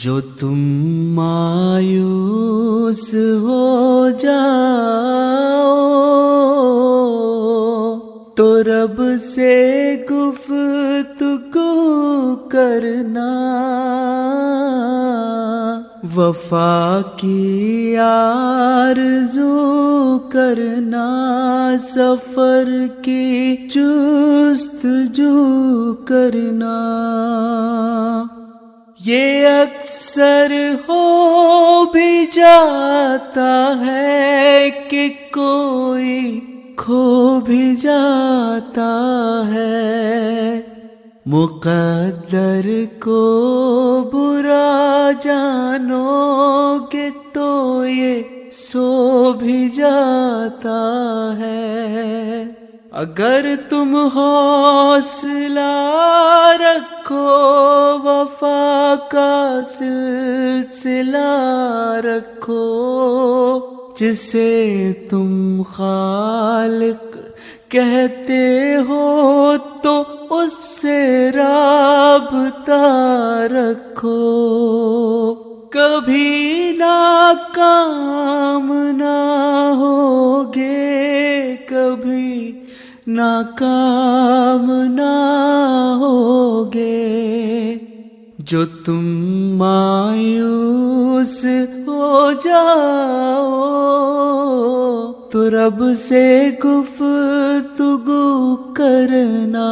جو تم مایوس ہو جاؤ تو رب سے گفتگو کرنا، وفا کی آرزو کرنا، سفر کی جستجو کرنا۔ یہ اکثر ہو بھی جاتا ہے کہ کوئی کھو بھی جاتا ہے، مقدر کو برا جانو گے تو یہ سو بھی جاتا ہے۔ اگر تم حوصلہ رکھو، وفا کا سلسلہ رکھو، جسے تم خالق کہتے ہو تو اس سے رابطہ رکھو، کبھی ناکام نہ ہوگے، کبھی ناکام نہ ہوگے۔ جو تم مایوس ہو جاؤ تو رب سے گفتگو کرنا۔